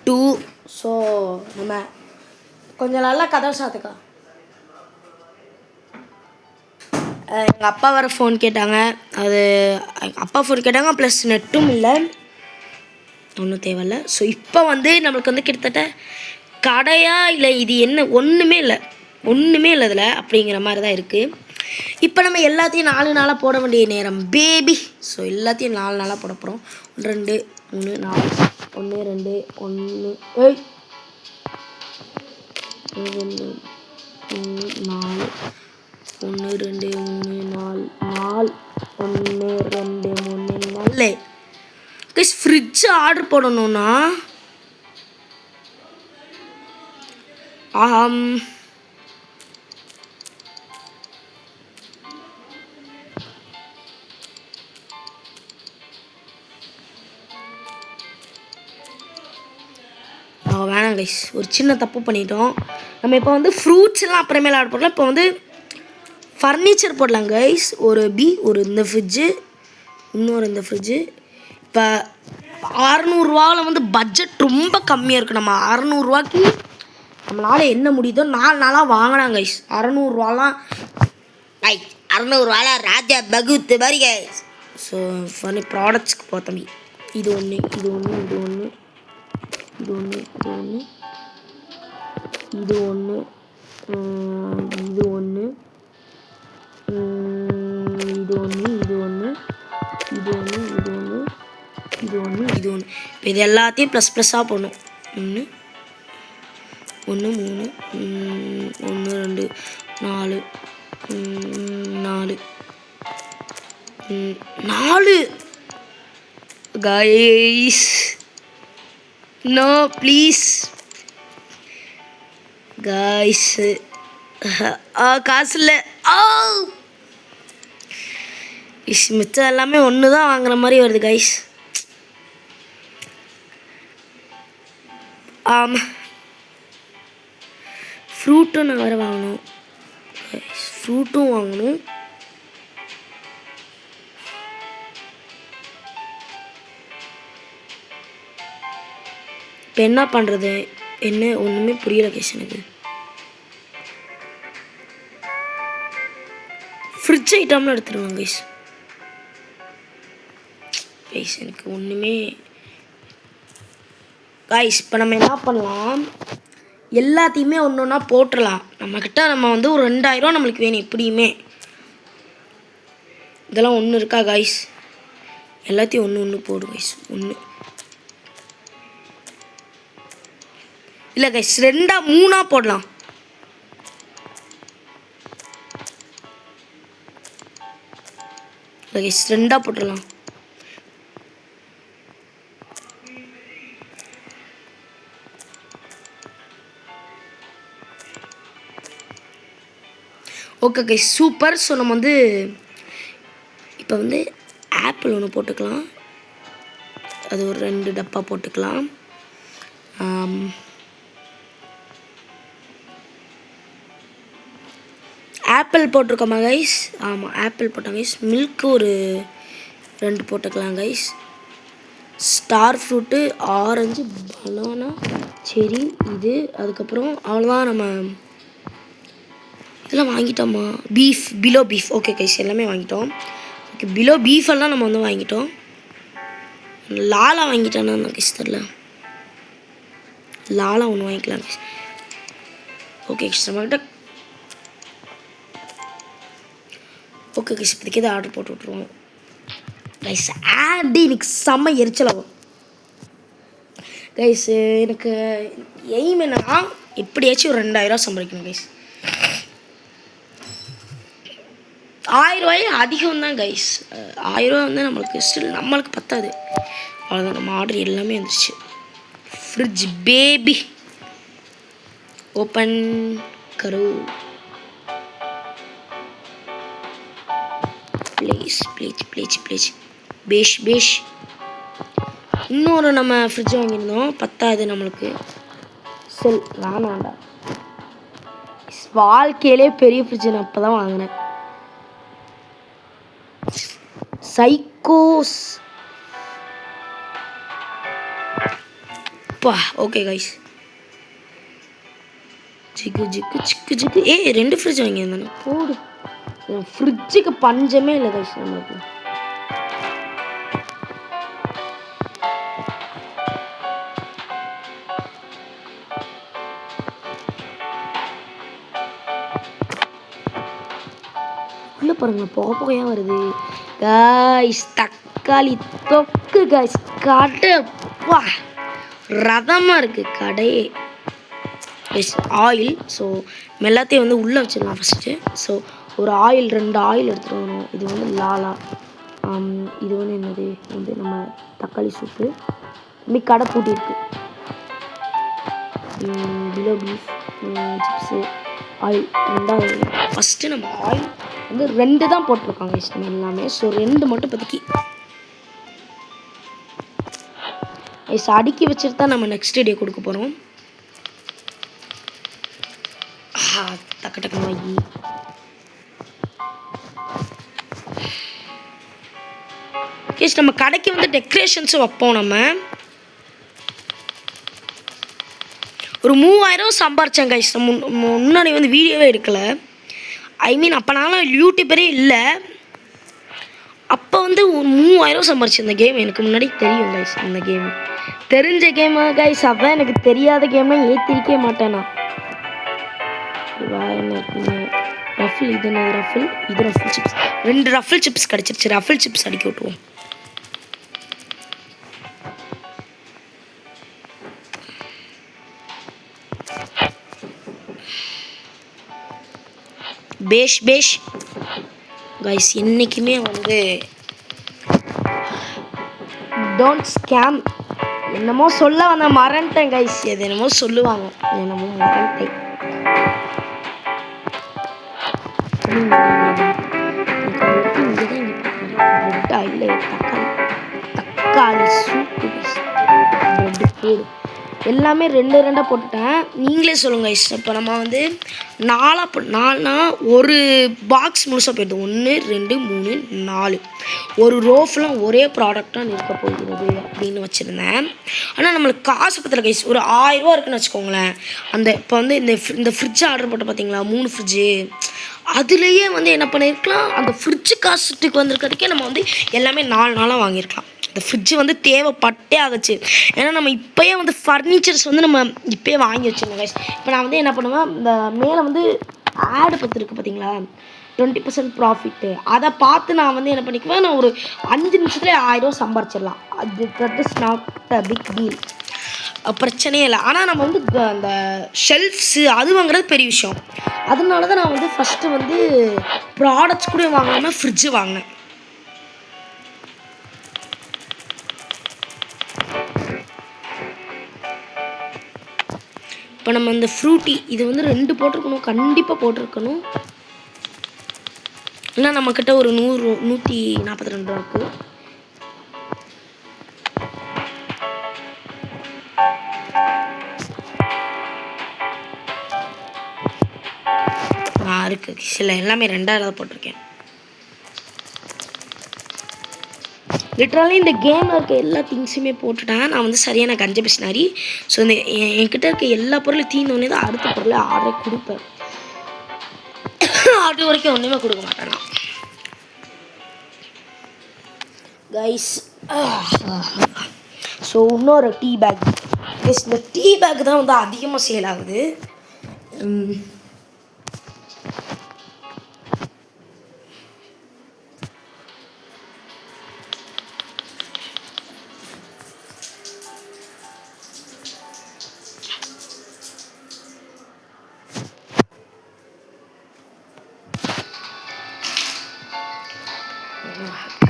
2. So நம்ம கொஞ்சம் நல்லா கதவை சாத்துக்கா. எங்கள் அப்பா வர ஃபோன் கேட்டாங்க. அது எங்கள் அப்பா ஃபோன் கேட்டாங்க, ப்ளஸ் நெட்டும் இல்லை, ஒன்றும் தேவையில்லை. ஸோ இப்போ வந்து நம்மளுக்கு வந்து கிட்டத்தட்ட கடையா இல்லை இது என்ன ஒன்றுமே இல்லை இதில் அப்படிங்கிற மாதிரி தான் இருக்குது. இப்போ நம்ம எல்லாத்தையும் 4 நாளாக போட வேண்டிய நேரம் பேபி. ஸோ எல்லாத்தையும் 4 நாளாக போட போகிறோம். 2 3 4 1 2 1 ஏய் 2 4 1 2 3 4 1 2 3 4 கைஸ் ஃப்ரிட்ஜ் ஆர்டர் போடணும்னா வேணாம் கைஸ், ஒரு சின்ன தப்பு பண்ணிட்டோம். நம்ம இப்போ வந்து ஃப்ரூட்ஸ் எல்லாம் அப்புறமேல ஆர்டர் போடலாம். இப்போ வந்து ஃபர்னிச்சர் போடலாம் கைஸ். ஒரு இந்த ஃப்ரிட்ஜு, இன்னொரு இந்த ஃப்ரிட்ஜு. இப்போ 600 வந்து பட்ஜெட் ரொம்ப கம்மியாக இருக்குது. நம்ம 600 நம்மளால் என்ன முடியுதோ 4 நாளாக வாங்கினாங்க கைஸ். 600 கைஸ், 600 ராஜா பகுத்து மாதிரி கைஸ். ஸோ ஃபர்னி ப்ராடக்ட்ஸ்க்கு போ தம்பி. இது ஒன்று இது ஒன்று இது ஒன்று இது ஒன்று இது ஒன்று இது ஒன்று இது ஒன்று இது ஒன்று இது ஒன்று இது ஒன்று இது ஒன்று இது ஒன்று. இப்போ இது எல்லாத்தையும் ப்ளஸ்ஸாக போடணும். 1 1 3 1 2 4 4 4 கைஸ். நோ ப்ளீஸ் கைஸ், காசு இல்லை. மிச்சம் எல்லாமே ஒன்று தான் வாங்குற மாதிரி வருது கைஸ். ஃப்ரூட்டும் நான் வேறு வாங்கணும். ஃப்ரூட்டும் வாங்கணும். இப்போ என்ன பண்ணுறது, என்ன ஒன்றுமே புரியல கைஸ் எனக்கு. ஃப்ரிட்ஜ் ஐட்டம்னு எடுத்துருவாங்க கைஸ். கைஸ் எனக்கு ஒன்றுமே கைஸ். இப்போ நம்ம என்ன பண்ணலாம், எல்லாத்தையுமே ஒன்று ஒன்றா போட்டுடலாம். நம்மக்கிட்ட நம்ம வந்து ஒரு 2000 நம்மளுக்கு வேணும் எப்படியுமே. இதெல்லாம் ஒன்று இருக்கா கைஸ்? எல்லாத்தையும் ஒன்று போடு கைஸ். ஒன்று இல்லை கைஸ், 2 3 போடலாம். கைஸ் 2 போட்டுடலாம். Okay guys, super. ஸோ நம்ம வந்து இப்போ வந்து ஆப்பிள் ஒன்று போட்டுக்கலாம். அது ஒரு 2 டப்பா போட்டுக்கலாம். ஆப்பிள் போட்டிருக்கோமா கைஸ்? ஆமாம், ஆப்பிள் போட்டோம் கைஸ். மில்க் ஒரு 2 போட்டுக்கலாம் guys. Star fruit, orange, banana, cherry, இது அதுக்கப்புறம் அவ்வளோதான். நம்ம இதெல்லாம் வாங்கிட்டோமா? பிலோ பீஃப். ஓகே கைஸ், எல்லாமே வாங்கிட்டோம். ஓகே, பிலோ பீஃப் எல்லாம் நம்ம வந்து வாங்கிட்டோம். லாலா வாங்கிட்டேன்னா கைஸ் தெரில. லாலா ஒன்று வாங்கிக்கலாம் கைஸ். ஓகே கைஸ், நம்மகிட்ட ஓகே கைஸ், இப்போதைக்கு இதை ஆர்டர் போட்டு விட்ருவோம் கைஸ். ஆடி எனக்கு செம்ம எரிச்சலாகும் கைஸ். எனக்கு எய்ம் என்னன்னா எப்படியாச்சும் ஒரு 2000 சம்பாதிக்கணும் கைஸ். 1000 அதிகம் தான் கைஸ். 1000 வந்து நம்மளுக்கு ஸ்டில் நம்மளுக்கு பத்தாது. அவ்வளோதான், நம்ம ஆர்டர் எல்லாமே வந்துருச்சு. ஃப்ரிட்ஜ் பேபி ஓப்பன் கரு. ப்ளீஸ் பேஷ். இன்னொரு நம்ம ஃப்ரிட்ஜ் வாங்கியிருந்தோம், பத்தாது நம்மளுக்கு. செல் வேணாண்டா. வாழ்க்கையிலே பெரிய ஃப்ரிட்ஜ் நான் அப்போ தான் வாங்கினேன். சைக்கோஸ் பா ஓகே கைஸ். ஜிக்கு ஜிக்கு சிக்கு ஜிக்கு. 2 ஃப்ரிட்ஜ் வாங்கியிருந்தானே போடு. ஃப்ரிட்ஜுக்கு பஞ்சமே இல்லை கைஸ் நம்மளுக்கு. உள்ள பாருங்க புகையாக வருது கைஸ். தக்காளி தொக்கு கைஸ். கடை வா ரதமாக இருக்குது கடையே. ஆயில். ஸோ எல்லாத்தையும் வந்து உள்ளே வச்சிடலாம் ஃபஸ்ட்டு. ஸோ ஒரு ஆயில் 2 ஆயில் எடுத்துகிட்டு வரணும். இது வந்து லாலா. இது வந்து என்னது வந்து நம்ம தக்காளி சூப்பு. இப்படி கடை பூட்டிருக்கு. பிலோ பீஃப் சிப்ஸு ஆயில் 2வது. ஃபஸ்ட்டு நம்ம ஆயில் வந்து 2 தான் போட்டிருக்காங்க இஷ்டம் எல்லாமே. ஸோ 2 மட்டும் இப்போதைக்கு அடுக்கி வச்சுட்டு தான் நம்ம நெக்ஸ்ட் டே கொடுக்க போகிறோம். டக்கு டக்குன்னு வாங்கி கேஸ் நம்ம கடைக்கு வந்து டெக்கரேஷன்ஸும் வைப்போம். நம்ம ஒரு 3000 சம்பாரிச்சேன் கைஸ். முன்னாடி வந்து வீடியோவே எடுக்கலை. ஐ மீன் அப்போனாலும் யூடியூபரே இல்லை. அப்போ வந்து ஒரு 3000 சம்பாரிச்சேன். இந்த கேம் எனக்கு முன்னாடி தெரியும் கைஸ். இந்த கேம் தெரிஞ்ச கேமா கைஸ். அதான் எனக்கு தெரியாத கேம்லாம் ஏற்றிருக்கவே மாட்டேன் நான். ரஃபில் இது என்ன ரஃபில்? இது ரஃபில் சிப்ஸ். 2 ரஃபில் சிப்ஸ் கிடச்சிருச்சு. ரஃபில் சிப்ஸ் அடிக்க விட்டுருவோம். பேஷ் பேஷ் கைஸ். என்றைக்குமே வந்து டோன்ட் ஸ்கேம். என்னமோ சொல்ல வந்த மறந்துட்டேன் கைஸ். எது என்னமோ சொல்லுவாங்க, என்னமோ மறந்துட்டேன். தக்காளி சூப்பு பிரெட்டு போடு எல்லாமே 2 போட்டுட்டேன். நீங்களே சொல்லுங்க கைஸ். இப்போ நம்ம வந்து 4 ஒரு பாக்ஸ் முழுசாக போயிடுது. 1 2 3 4 ஒரு ரோஃபெலாம் ஒரே ப்ராடக்டாக நிற்க போகிறது அப்படின்னு வச்சுருந்தேன். ஆனால் நம்மளுக்கு காசு பத்திர கைஸ். ஒரு 1000 ரூபா இருக்குன்னு வச்சுக்கோங்களேன். அந்த இப்போ வந்து இந்த ஃப்ரிட்ஜ் ஆர்டர் போட்டு பார்த்தீங்களா 3 ஃப்ரிட்ஜு. அதுலேயே வந்து என்ன பண்ணியிருக்கலாம், அந்த ஃப்ரிட்ஜு காசுட்டுக்கு வந்திருக்கிறதுக்கே நம்ம வந்து எல்லாமே 4 நாளாக வாங்கியிருக்கலாம். இந்த ஃப்ரிட்ஜு வந்து தேவைப்பட்டே ஆகுச்சு. ஏன்னா நம்ம இப்போயே வந்து ஃபர்னிச்சர்ஸ் வந்து நம்ம இப்போயே வாங்கி வச்சுருந்தோம் கைஸ். இப்போ நான் வந்து என்ன பண்ணுவேன், இந்த மேலே வந்து ஆடு பார்த்துருக்கு பார்த்தீங்களா 20% ப்ராஃபிட்டு. அதை பார்த்து நான் வந்து என்ன பண்ணிக்குவேன், நான் ஒரு 5 நிமிஷத்துல 1000 ரூபா சம்பாரிச்சிடலாம். That is not a big deal. பிரச்சனையே இல்லை. ஆனால் நம்ம வந்து அந்த ஷெல்ஃப்ஸு அது வாங்குறது பெரிய விஷயம். அதனால தான் நான் வந்து ஃபஸ்ட்டு வந்து ப்ராடக்ட்ஸ் கூட வாங்காமல் ஃப்ரிட்ஜு வாங்கினேன். இப்போ நம்ம இந்த ஃப்ரூட்டி இது வந்து 2 போட்டிருக்கணும், கண்டிப்பாக போட்டிருக்கணும். இல்லை நம்மக்கிட்ட ஒரு 142 ரூபா இருக்குது. இருக்குது சில எல்லாமே 2000 போட்டிருக்கேன். லிட்ரலி இந்த கேமில் இருக்க எல்லா திங்ஸுமே போட்டுட்டேன். நான் வந்து சரியான கஞ்ச பிஸ்னாரி. ஸோ இந்த என்கிட்ட இருக்க எல்லா பொருளும் தீர்ந்தோடனே தான் அடுத்த பொருளை ஆர்டர் கொடுப்பேன். அது வரைக்கும் ஒன்றுமே கொடுக்க மாட்டேன் நான் கைஸ். ஸோ இன்னொரு டீ பேக். இந்த டீ பேக் தான் வந்து அதிகமாக சேல் ஆகுது.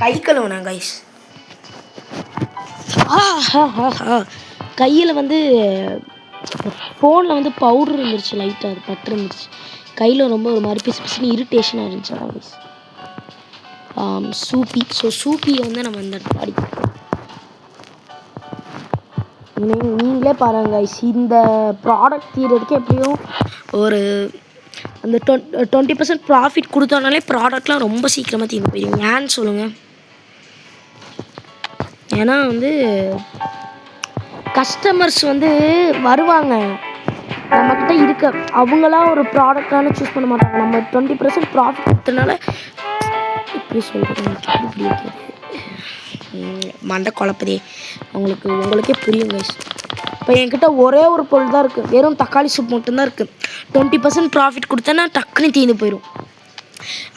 கை கழுவுனா கைஸ். கையில் வந்து ஃபோனில் வந்து பவுடர் இருந்துருச்சு லைட்டாக, அது பட்டு இருந்துருச்சு கையில். ரொம்ப ஒரு மாதிரி பிசு பிசுன்னு இரிட்டேஷனாக இருந்துச்சு கைஸ். சூப்பி. ஸோ சூப்பியை வந்து நம்ம இந்த இடத்துல அடிப்போம். நீங்களே பாருங்க கைஸ். இந்த ப்ராடக்ட் தீர்றதுக்கு எப்படியும் ஒரு அந்த 20% ப்ராஃபிட் கொடுத்தோன்னாலே ப்ராடக்ட்லாம் ரொம்ப சீக்கிரமாக தீர்ந்து போயிடும். ஏன்னு சொல்லுங்கள். ஏன்னா வந்து கஸ்டமர்ஸ் வந்து வருவாங்க நம்மக்கிட்ட இருக்க, அவங்களா ஒரு ப்ராடக்டானு சூஸ் பண்ண மாட்டாங்க. நம்ம 20% ப்ராஃபிட் கொடுத்தனால இப்படி சொல்கிறது இப்படி இருக்குது. மண்டை குழப்பதே உங்களுக்கே புரியும் கைஸ். இப்போ என்கிட்ட ஒரே ஒரு பொருள் தான் இருக்குது, வெறும் தக்காளி சூப் மட்டும்தான் இருக்குது. 20% ப்ராஃபிட் கொடுத்தேன்னா டக்குன்னு தீர்ந்து போயிடும்.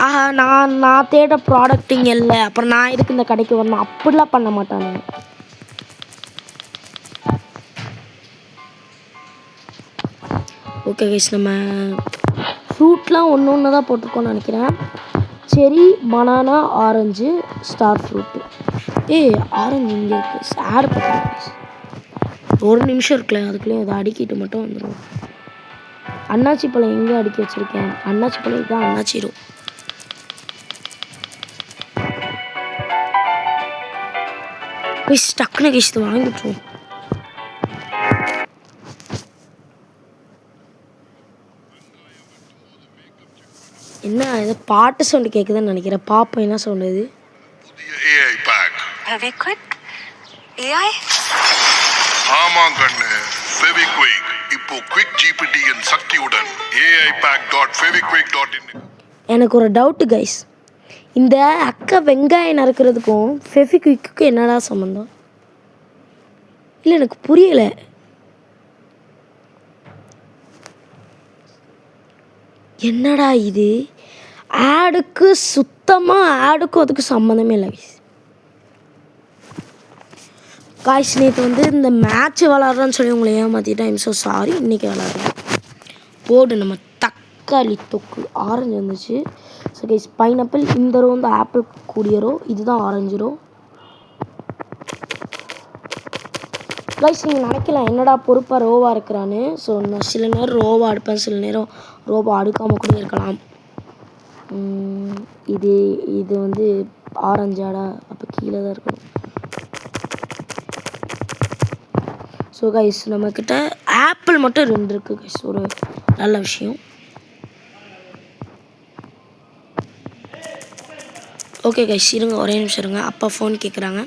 ஆஹா, நான் தேட ப்ராடக்ட் இங்கே இல்லை, அப்புறம் நான் எதுக்கு இந்த கடைக்கு வரணும், அப்படிலாம் பண்ண மாட்டானுங்க. ஓகே கைஸ், நம்ம ஃப்ரூட்லாம் ஒன்று தான் போட்டிருக்கோன்னு நினைக்கிறேன். செரி, banana, orange, star fruit. Orange இங்கே இருக்குது, ஆட் பண்ணுறேன். ஒரு நிமிஷம் இருக்குல்ல, அதுக்குள்ளேயும் அதை அடுக்கிட்டு மட்டும் வந்துடும். அன்னாச்சி பழம் எங்கே அடுக்கி வச்சுருக்கேன்? அன்னாச்சி பழம் இதுதான் அன்னாச்சிரும். டக்குன்னு கைஸ் இது வாங்கிட்டுருவோம். என்ன இது பாட்டு சவுண்டு கேட்குதுன்னு நினைக்கிறேன். பாப்போம் என்ன சவுண்டு இது. AI pack. Fevikwik? AI? ஆமாம் கண்ணு, Fevikwik. இப்போ Quick GPT இன் சக்தியுடன் aipack.fevikwik.in. எனக்கு ஒரு டவுட்டு கைஸ், இந்த அக்கா வெங்காயம் நறுக்கிறதுக்கும் ஃபெவிக்விக்கும் என்னடா சம்மந்தம்? இல்லை எனக்கு புரியலை. என்னடா இது? ஆடுக்கு சுத்தமாக ஆடுக்கும் அதுக்கு சம்மந்தமே இல்லை கைஸ். காய்ஸ் நேற்று வந்து இந்த மேட்ச் விளாட்றோன்னு சொல்லி உங்களை ஏமாற்றிட்டேன். I'm so sorry. இன்றைக்கி விளாட்றோம். போர்டு நம்ம தக்காளி தொக்கு ஆரஞ்சு வந்துச்சு. ஸோ கைஸ் பைனாப்பிள், இந்த ரோ வந்து ஆப்பிள் கூடிய ரோ, இதுதான் ஆரஞ்சு ரோ. கைஸ் நீங்கள் நினைக்கலாம் என்னடா பொறுப்பாக ரோவாக இருக்கிறான்னு. ஸோ நான் சில நேரம் ரோவாக அடுப்பேன், சில நேரம் ரோவாக அடுக்காமல் கூட இருக்கலாம். இது வந்து ஆரஞ்சாடா, அப்போ கீழே தான் இருக்கணும். ஸோ கைஸ் நம்மக்கிட்ட ஆப்பிள் மட்டும் 2 இருக்குது கைஸ், ஒரு நல்ல விஷயம். ஓகே கைஸ் இருங்க, ஒரே நிமிஷம் இருங்க, அப்பா ஃபோன் கேட்குறாங்க.